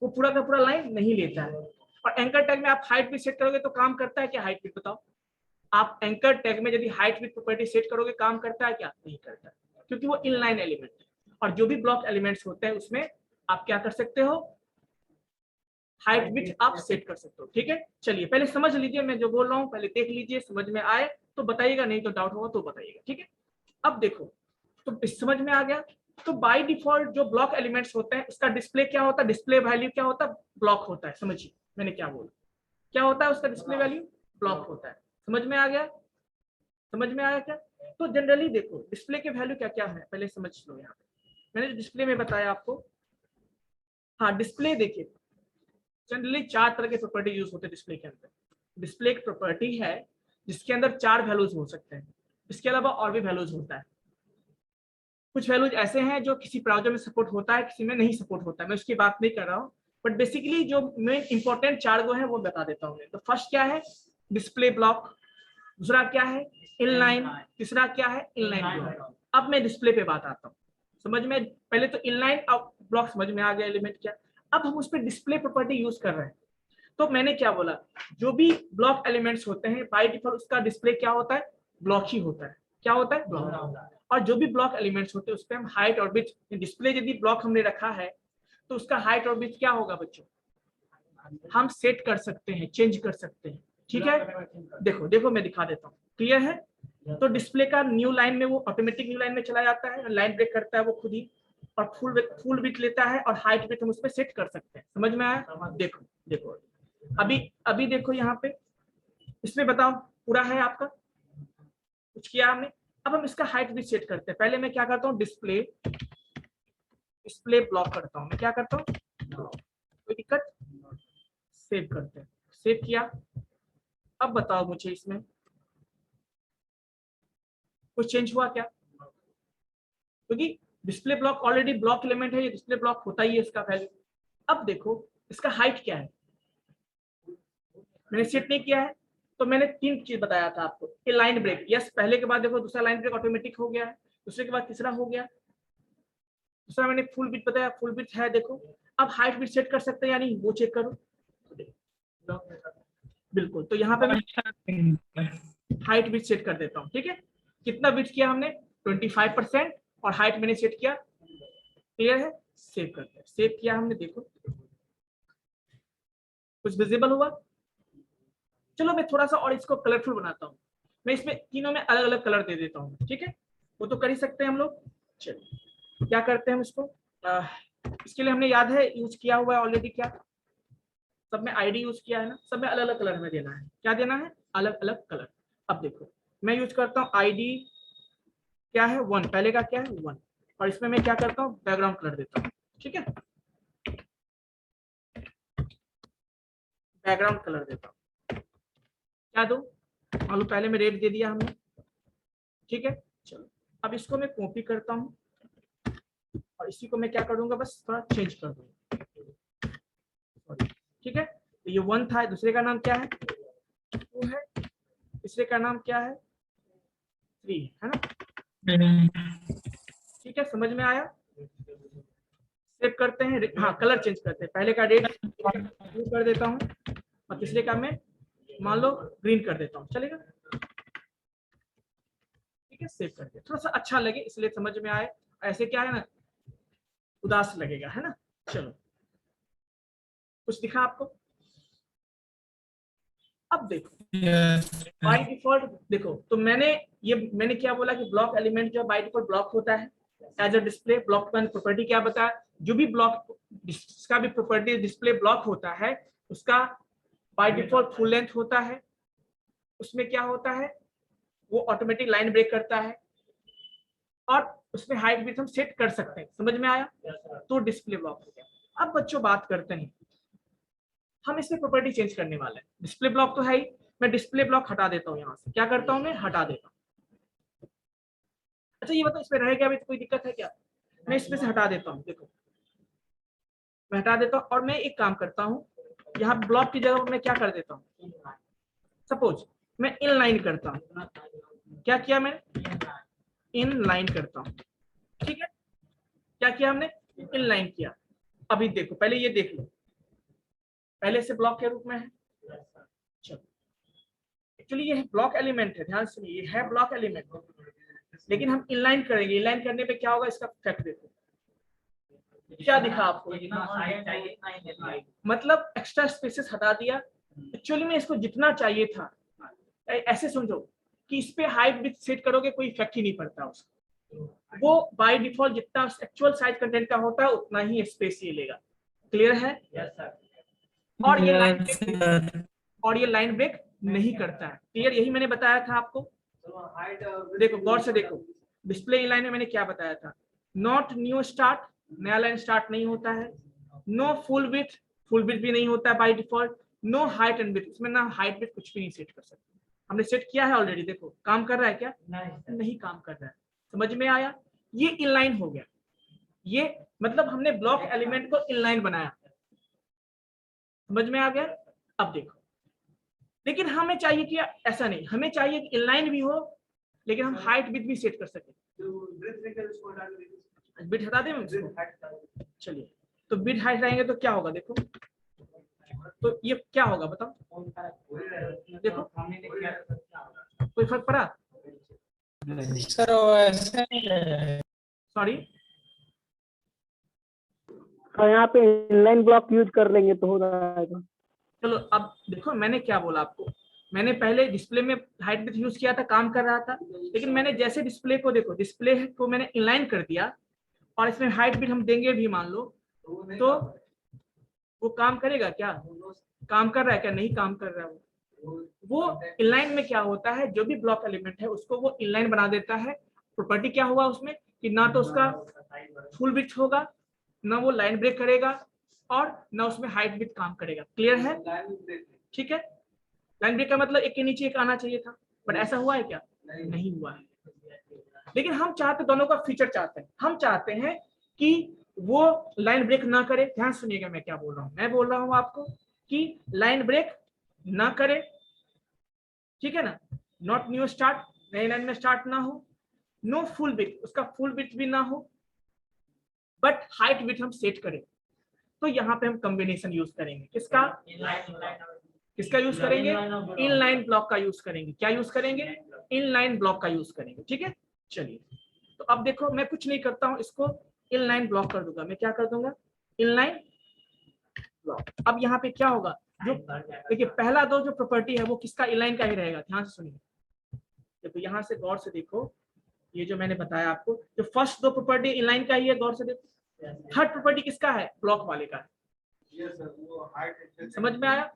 [SPEAKER 1] वो पूरा का पूरा लाइन नहीं लेता है। और एंकर टैग में आप हाइट भी सेट करोगे तो काम करता है क्या? हाइट भी बताओ आप, एंकर टैग में यदि हाइट विड्थ प्रॉपर्टी सेट करोगे काम करता है क्या? नहीं करता, क्योंकि वो इनलाइन एलिमेंट है। और जो भी ब्लॉक एलिमेंट्स होते हैं उसमें आप क्या कर सकते हो? हाइट विड्थ आप सेट कर सकते हो, ठीक है? चलिए पहले समझ लीजिए, मैं जो बोल रहा हूँ पहले देख लीजिए, समझ में आए तो बताइएगा, नहीं तो डाउट होगा तो बताइएगा, ठीक है? अब देखो, तो समझ में आ गया। तो बाय डिफॉल्ट जो ब्लॉक एलिमेंट्स होते हैं उसका डिस्प्ले क्या होता है? डिस्प्ले वैल्यू क्या होता है? ब्लॉक होता है। समझिए मैंने क्या बोला, क्या होता है उसका डिस्प्ले वैल्यू? ब्लॉक होता है। समझ में आ गया? समझ में आया क्या? तो जनरली देखो डिस्प्ले के वैल्यू क्या क्या है पहले समझ लो। यहाँ पे मैंने डिस्प्ले में बताया आपको। हाँ, डिस्प्ले देखिए जनरली 4 तरह के प्रॉपर्टी यूज होते हैं डिस्प्ले के अंदर। डिस्प्ले एक प्रॉपर्टी है जिसके अंदर 4 वैल्यूज हो सकते हैं, इसके अलावा और भी वैल्यूज होता है। कुछ वैल्यूज ऐसे हैं जो किसी ब्राउजर में सपोर्ट होता है, किसी में नहीं सपोर्ट होता है, मैं उसकी बात नहीं कर रहा हूँ, बट बेसिकली जो मेन इंपॉर्टेंट 4 गो है वो बता देता हूँ। तो फर्स्ट क्या है, डिस्प्ले ब्लॉक, दूसरा क्या है, इनलाइन, तीसरा क्या है, इनलाइन ब्लॉक। अब मैं डिस्प्ले पे बात आता हूँ, समझ में पहले तो इनलाइन अब ब्लॉक समझ में आ गया एलिमेंट क्या। अब हम उस पर डिस्प्ले प्रॉपर्टी यूज कर रहे हैं। तो मैंने क्या बोला, जो भी ब्लॉक एलिमेंट्स होते हैं बाय डिफॉल्ट उसका डिस्प्ले क्या होता है, ब्लॉक ही होता है। क्या होता है, ब्लॉक। और जो भी ब्लॉक एलिमेंट्स होते हैं उस पर हम हाइट और विड्थ, डिस्प्ले यदि ब्लॉक हमने रखा है तो उसका हाइट और विड्थ क्या होगा बच्चों, हम सेट कर सकते हैं, चेंज कर सकते हैं। ठीक है, देखो देखो मैं दिखा देता हूँ, क्लियर है। तो डिस्प्ले का न्यू लाइन में वो ऑटोमेटिक न्यू लाइन में चला जाता है, लाइन ब्रेक करता है वो खुद ही, और फुल विड्थ लेता है और हाइट विड्थ हम उस पर सेट कर सकते हैं। समझ में आया, देखो देखो अभी देखो यहाँ पे, इसमें बताओ पूरा है आपका, कुछ किया हमने। अब हम इसका हाइट विड्थ सेट करते हैं। पहले मैं क्या करता हूँ, डिस्प्ले ब्लॉक करता हूँ, मैं क्या करता हूँ, कोई दिक्कत, सेव करते हैं, सेव किया। अब बताओ मुझे इसमें कुछ चेंज हुआ क्या, क्योंकि display block already block element है, ये डिस्प्ले ब्लॉक होता ही है इसका वैल्यू। अब देखो इसका हाइट क्या है, मैंने सेट नहीं किया है, तो मैंने 3 चीज बताया था आपको। ये लाइन ब्रेक, यस, पहले के बाद देखो दूसरा लाइन ब्रेक ऑटोमेटिक हो गया है, दूसरे के बाद तीसरा हो गया, दूसरा मैंने फुल विड्थ बताया, फुल विड्थ है देखो। अब हाइट विड्थ सेट कर सकते हैं या नहीं वो चेक करो, बिल्कुल। तो यहाँ पे मैं हाइट विड्थ सेट कर देता हूँ। ठीक है, कितना विड्थ किया हमने, 25%, और हाइट मैंने सेट किया, क्लियर है। सेव करते हैं, सेव किया हमने, देखो कुछ विजिबल हुआ। चलो मैं थोड़ा सा और इसको कलरफुल बनाता हूँ, मैं इसमें तीनों में अलग अलग कलर दे देता हूँ। ठीक है, वो तो कर ही सकते हैं हम लोग। चलिए क्या करते हैं हम इसको, इसके लिए हमने याद है यूज किया हुआ है ऑलरेडी, क्या सब में आईडी यूज किया है ना, सब में अलग अलग कलर में देना है। क्या देना है, अलग अलग कलर। अब देखो मैं यूज करता हूँ आईडी क्या है 1, पहले का क्या है 1, और इसमें मैं क्या करता हूँ, बैकग्राउंड कलर देता हूँ। ठीक है, बैकग्राउंड कलर देता हूँ, क्या दूं, मान लो पहले में रेड दे दिया हमने। ठीक है, चलो अब इसको मैं कॉपी करता हूँ और इसी को मैं क्या कर दूंगा, बस थोड़ा चेंज कर दूंगा। ठीक है, तो ये 1 था, दूसरे का नाम क्या है 2 है, तीसरे का नाम क्या है 3 है ना। ठीक है, समझ में आया। सेव करते हैं, हाँ कलर चेंज करते हैं, पहले का रेड ब्लू कर देता हूँ और तीसरे का मैं मान लो ग्रीन कर देता हूँ, चलेगा। ठीक है, सेव करके थोड़ा सा अच्छा लगे इसलिए समझ में आए, ऐसे क्या है ना उदास लगेगा, है ना। चलो कुछ दिखा आपको। अब देखो बाय डिफॉल्ट देखो, तो मैंने क्या बोला कि ब्लॉक एलिमेंट जो बाय डिफॉल्ट ब्लॉक होता है as a display block. Property क्या बताया, जो भी ब्लॉक जिसका भी प्रॉपर्टी डिस्प्ले ब्लॉक होता है उसका बाय डिफॉल्ट फुल लेंथ होता है, उसमें क्या होता है वो ऑटोमेटिक लाइन ब्रेक करता है और उसमें हाइट विड्थ हम सेट कर सकते हैं। समझ में आया, तो डिस्प्ले ब्लॉक हो गया। अब बच्चों बात करते हैं, हम इसमें प्रॉपर्टी चेंज करने वाले हैं। डिस्प्ले ब्लॉक तो है ही, मैं डिस्प्ले ब्लॉक हटा देता हूँ, यहाँ से क्या करता हूँ मैं हटा देता हूँ। अच्छा ये बताओ इसमें रहेगा अभी तो कोई दिक्कत है क्या, मैं इसमें से हटा देता हूँ, देखो मैं हटा देता हूँ और मैं एक काम करता हूँ, यहाँ ब्लॉक की जगह मैं क्या कर देता हूँ, सपोज मैं इन लाइन करता हूँ। क्या किया मैंने, इन लाइन करता हूँ। ठीक है, क्या किया हमने, इन लाइन किया। अभी देखो पहले ये देख लो, पहले से ब्लॉक के रूप में है। चलो एक्चुअली ये ब्लॉक एलिमेंट है, ध्यान सुनिए ये है ब्लॉक एलिमेंट, लेकिन हम इनलाइन करेंगे। इनलाइन करने पे क्या होगा, इसका इफेक्ट देखो क्या दिखा आपको, मतलब एक्स्ट्रा स्पेसेस हटा दिया। एक्चुअली में इसको जितना चाहिए था, ऐसे समझो कि इस पे हाइट विड्थ सेट करोगे कोई इफेक्ट ही नहीं पड़ता उसका, वो बाय डिफॉल्ट जितना एक्चुअल साइज कंटेंट का होता है उतना ही स्पेस ये लेगा। क्लियर है, और ये लाइन ब्रेक नहीं करता है। क्लियर, यही मैंने बताया था आपको। देखो गौर से देखो, डिस्प्ले इन लाइन में मैंने क्या बताया था, नॉट न्यू स्टार्ट, नया लाइन स्टार्ट नहीं होता है। No full width, full width भी नहीं होता है by default. No height and width, इसमें ना हाइट विड्थ कुछ भी नहीं सेट कर सकते, हमने सेट किया है ऑलरेडी। देखो काम कर रहा है क्या? नहीं काम कर रहा है। समझ में आया? ये इनलाइन हो गया। ये मतलब हमने ब्लॉक एलिमेंट को इनलाइन बनाया। समझ में आ गया? अब देखो, लेकिन हमें चाहिए कि ऐसा नहीं, हमें चाहिए कि इनलाइन भी हो लेकिन हम हाइट विड्थ भी सेट कर सके। बिट हटा दें हम इसको? चलिए, तो बिट हाइट रहेंगे तो क्या होगा? देखो तो ये क्या होगा बताओ? देखो कोई फर्क पड़ा?
[SPEAKER 3] सर वो ऐसे नहीं रहेगा।
[SPEAKER 1] सॉरी,
[SPEAKER 7] और यहाँ पे इनलाइन ब्लॉक यूज कर लेंगे तो हो जाएगा।
[SPEAKER 1] चलो अब देखो मैंने क्या बोला आपको। मैंने पहले डिस्प्ले में हाइट विड्थ यूज किया था, काम कर रहा था, लेकिन मैंने जैसे डिस्प्ले को देखो, डिस्प्ले को मैंने इनलाइन कर दिया और इसमें हाइट विड्थ हम देंगे भी मान लो, तो वो काम करेगा क्या? काम कर रहा है क्या? नहीं काम कर रहा है। वो इनलाइन में क्या होता है, जो भी ब्लॉक एलिमेंट है उसको वो इनलाइन बना देता है। प्रॉपर्टी क्या हुआ उसमें कि ना तो उसका फुल विड्थ होगा, ना वो लाइन ब्रेक करेगा और ना उसमें हाइट विड्थ काम करेगा। क्लियर है? ठीक है। लाइन ब्रेक का मतलब एक के नीचे एक आना चाहिए था, बट ऐसा हुआ है क्या? नहीं हुआ है। लेकिन हम चाहते दोनों का फीचर चाहते हैं। हम चाहते हैं कि वो लाइन ब्रेक ना करे। ध्यान सुनिएगा मैं क्या बोल रहा हूँ। मैं बोल रहा हूँ आपको कि लाइन ब्रेक ना करे, ठीक है ना। नॉट न्यू स्टार्ट, नई लाइन में स्टार्ट ना हो। नो फुल विड्थ, उसका फुल विड्थ भी ना हो, बट हाइट विड्थ हम सेट करें। तो यहाँ पे हम कॉम्बिनेशन यूज करेंगे। किसका? किसका यूज करेंगे? इनलाइन ब्लॉक का यूज करेंगे। क्या यूज करेंगे? इनलाइन ब्लॉक का यूज करेंगे। ठीक है, चलिए। तो अब देखो मैं कुछ नहीं करता हूँ, इसको इनलाइन ब्लॉक कर दूंगा। मैं क्या कर दूंगा? Inline block. अब यहाँ पे क्या होगा? जो देखिए पहला दो जो प्रॉपर्टी है वो किसका? इनलाइन का ही रहेगा। ध्यान से सुनिए, देखो यहाँ से गौर से देखो, ये जो मैंने बताया आपको, जो फर्स्ट दो प्रॉपर्टी इनलाइन का ही है, गौर से देखो। थर्ड प्रॉपर्टी किसका है? ब्लॉक वाले का है। समझ में आया?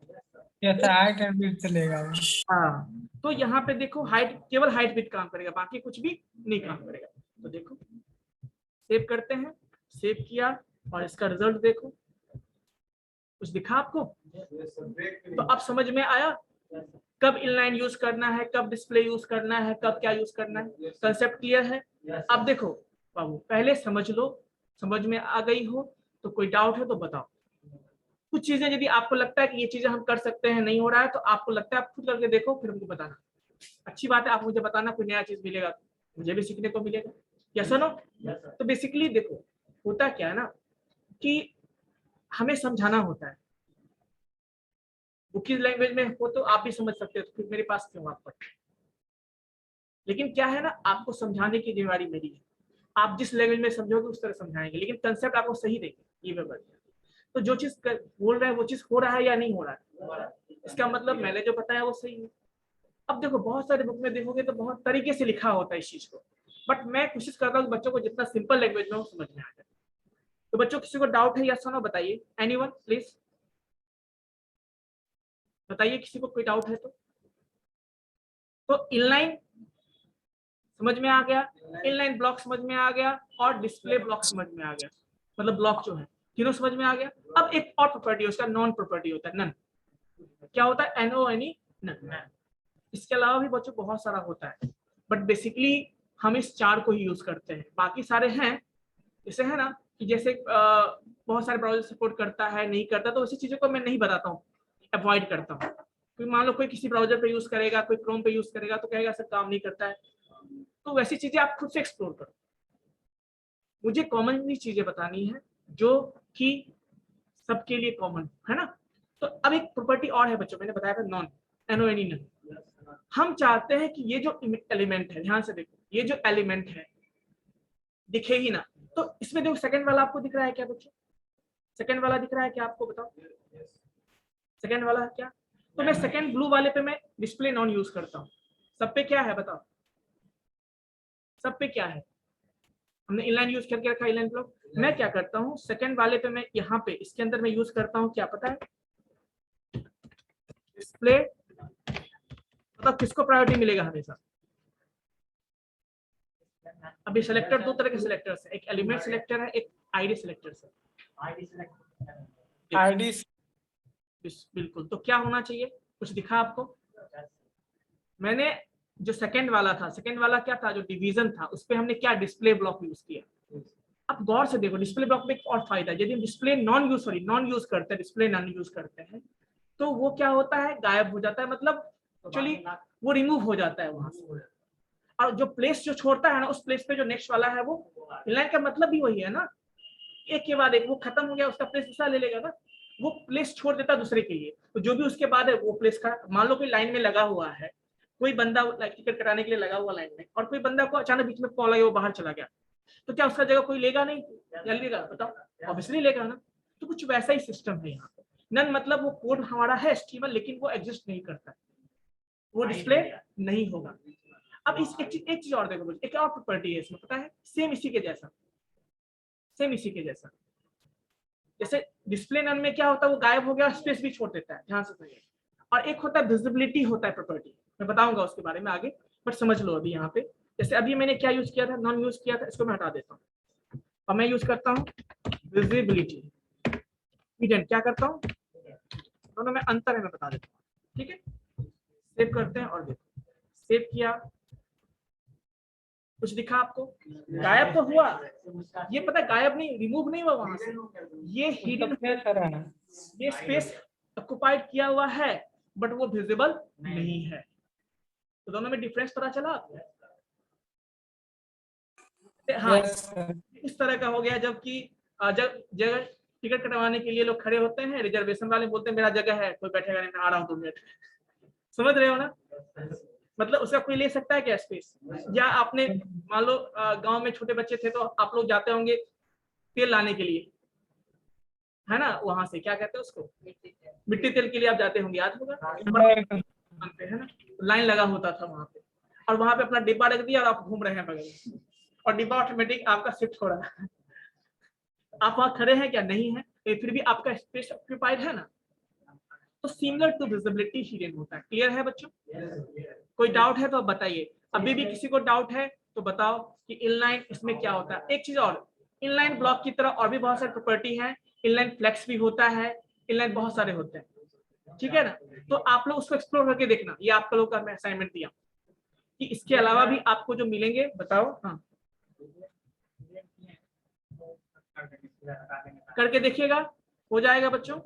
[SPEAKER 3] हाइट एंड विड्थ चलेगा वो।
[SPEAKER 1] हाँ, तो यहाँ पे देखो हाइट, केवल हाइट विड्थ काम करेगा, बाकी कुछ भी नहीं काम करेगा। तो देखो सेव करते हैं, सेव किया और इसका रिजल्ट देखो। कुछ दिखा आपको? तो अब समझ में आया कब इनलाइन यूज करना है, कब डिस्प्ले यूज करना है, कब क्या यूज करना है। कंसेप्ट क्लियर है? अब देखो बाबू, पहले समझ लो, समझ में आ गई हो तो कोई डाउट है तो बताओ। कुछ चीजें यदि आपको लगता है कि ये चीजें हम कर सकते हैं, नहीं हो रहा है, तो आपको लगता है आप खुद करके देखो, फिर हमको बताना। अच्छी बात है, आप मुझे बताना, कोई नया चीज मिलेगा मुझे भी सीखने को मिलेगा। यस और नो? तो बेसिकली देखो होता क्या है ना कि हमें समझाना होता है। वो किस लैंग्वेज में हो तो आप भी समझ सकते हो, तो फिर मेरे पास क्यों आप पढ़ते? लेकिन क्या है ना, आपको समझाने की जिम्मेदारी मेरी है। आप जिस लैंग्वेज में समझोगे उस तरह समझाएंगे, लेकिन कंसेप्ट आपको सही देंगे। ये मैं बता, तो जो चीज बोल रहा है वो चीज हो रहा है या नहीं हो रहा है, इसका मतलब मैंने जो बताया वो सही है। अब देखो बहुत सारे बुक में देखोगे तो बहुत तरीके से लिखा होता है इस चीज को, बट मैं कोशिश करता हूँ बच्चों को जितना सिंपल लैंग्वेज में वो समझ में आ जाए। तो बच्चों किसी को डाउट है या सुनो बताइए, एनीवन प्लीज बताइए, किसी को कोई डाउट है तो इनलाइन समझ में आ गया, इनलाइन ब्लॉक समझ में आ गया और डिस्प्ले ब्लॉक समझ में आ गया, मतलब ब्लॉक जो है तीनों समझ में आ गया। अब एक और प्रॉपर्टी है, उसका नॉन प्रॉपर्टी होता है, नन। क्या होता है? NONE, none. इसके अलावा भी बच्चों बहुत सारा होता है, बट बेसिकली हम इस चार को ही यूज करते हैं। बाकी सारे हैं, जैसे है ना कि जैसे बहुत सारे ब्राउजर सपोर्ट करता है, नहीं करता, तो ऐसी चीजों को मैं नहीं बताता हूँ, अवॉइड करता हूँ। कोई मान लो कोई किसी ब्राउजर पे यूज करेगा, कोई क्रोम पे यूज करेगा तो कहेगा सर काम नहीं करता है, तो वैसी चीजें आप खुद से एक्सप्लोर करो। मुझे कॉमनली चीजें बतानी है जो कि सबके लिए कॉमन है ना। तो अब एक प्रॉपर्टी और है बच्चों, मैंने बताया था नॉन, NONE, नन। हम चाहते हैं कि ये जो एलिमेंट है, ध्यान से देखो, ये जो एलिमेंट है दिखे ही ना। तो इसमें देखो सेकंड वाला आपको दिख रहा है क्या बच्चों? सेकंड वाला दिख रहा है क्या आपको? बताओ सेकंड वाला है क्या? तो मैं सेकंड ब्लू वाले पे मैं डिस्प्ले नॉन यूज करता हूँ। सब पे क्या है बताओ? सब पे क्या है? हमने इनलाइन यूज करके रखा, इनलाइन ब्लॉक। मैं क्या करता हूँ, सेकंड वाले पे मैं यहाँ पे इसके अंदर मैं यूज करता हूँ, क्या पता है? डिस्प्ले, मतलब किसको प्रायोरिटी मिलेगा हमेशा? अभी सिलेक्टर दो तरह के सिलेक्टर्स है, एक एलिमेंट सिलेक्टर है, एक आईडी सिलेक्टर है।
[SPEAKER 3] आईडी
[SPEAKER 1] बिल्कुल। तो क्या होना चाहिए, कुछ दिखा आपको? मैंने जो सेकंड वाला था, सेकंड वाला क्या था, जो डिवीजन था, उस पे हमने क्या डिस्प्ले ब्लॉक यूज किया। अब गौर से देखो, डिस्प्ले ब्लॉक में एक और फायदा है, यदि हम डिस्प्ले नॉन यूज करते हैं, डिस्प्ले नॉन यूज करते हैं, तो वो क्या होता है, गायब हो जाता है, मतलब एक्चुअली वो रिमूव हो जाता है वहां से। और जो प्लेस जो छोड़ता है ना, उस प्लेस पे जो नेक्स्ट वाला है, वो इनलाइन का मतलब भी वही है ना, एक के बाद एक, वो खत्म हो गया, उसका प्लेस दूसरा ले लेगा ना, वो प्लेस छोड़ देता है दूसरे के लिए। तो जो भी उसके बाद है वो प्लेस का, मान लो कोई लाइन में लगा हुआ है, कोई बंदा टिकट कटाने के लिए लगा हुआ लाइन में, और कोई बंदा को अचानक बीच में कॉल आई, वो बाहर चला गया, तो क्या उसका जगह कोई लेगा नहीं? या लेगा? बताओ, ऑब्वियसली लेगा ना। तो कुछ वैसा ही सिस्टम है यहाँ पे। नन मतलब वो कोड हमारा है HTML, लेकिन वो एग्जिस्ट नहीं करता, वो डिस्प्ले नहीं होगा। अब इस एक चीज और देखो, एक और प्रॉपर्टी है इसमें, पता है, सेम इसी के जैसा, सेम इसी के जैसा। जैसे डिस्प्ले नन में क्या होता है, वो गायब हो गया, स्पेस भी छोड़ देता है, ध्यान से सुनिए। और एक होता है विजिबिलिटी, होता है प्रॉपर्टी, मैं बताऊंगा उसके बारे में आगे, बट समझ लो अभी यहाँ पे। जैसे अभी मैंने क्या यूज किया था, नॉन यूज किया था, इसको मैं हटा देता हूँ और मैं यूज करता हूँ विजिबिलिटी। हिडन क्या करता हूँ, दोनों में अंतर है, मैं बता देता हूँ, ठीक है। सेव करते हैं और देखो, सेव किया, कुछ दिखा आपको, गायब तो हुआ, ये पता है गायब नहीं, रिमूव नहीं हुआ वहां से, ये हिडन, ये स्पेस ऑक्युपाइड किया हुआ है, बट वो विजिबल नहीं है। तो दोनों में डिफरेंस पता चला आपको? हाँ, इस तरह का हो गया, जबकि जब जगह टिकट कटवाने के लिए लोग खड़े होते हैं, रिजर्वेशन वाले बोलते हैं मेरा जगह है, कोई बैठेगा नहीं, मैं आ रहा हूँ 2 मिनट। समझ रहे हो ना, मतलब उसका कोई ले सकता है क्या स्पेस? या आपने मान लो गांव में छोटे बच्चे थे, तो आप लोग जाते होंगे तेल लाने के लिए, है ना, वहां से क्या कहते हैं उसको, मिट्टी तेल के लिए आप जाते होंगे, याद होगा, है ना, लाइन लगा होता था वहां पे, और वहां पे अपना डिब्बा रख दिया और आप घूम रहे हैं बगल में, और डिब्बा ऑटोमेटिक आपका शिफ्ट हो रहा है, आप वहां खड़े हैं क्या? नहीं है, फिर भी आपका स्पेस ऑक्युपाइड है ना। तो सिमिलर टू विजिबिलिटी हिडन होता है। क्लियर है बच्चों? कोई डाउट है तो बताइए, अभी भी किसी को डाउट है तो बताओ कि इनलाइन इसमें क्या होता है। एक चीज और, इनलाइन ब्लॉक की तरह और भी बहुत सारी प्रॉपर्टी है, इनलाइन फ्लेक्स भी होता है, इनलाइन बहुत सारे होते हैं, ठीक है ना। तो आप लोग उसको एक्सप्लोर करके देखना, ये आप लोगों का मैं असाइनमेंट दिया कि इसके अलावा भी आपको जो मिलेंगे बताओ। हाँ, करके देखिएगा, हो जाएगा बच्चों।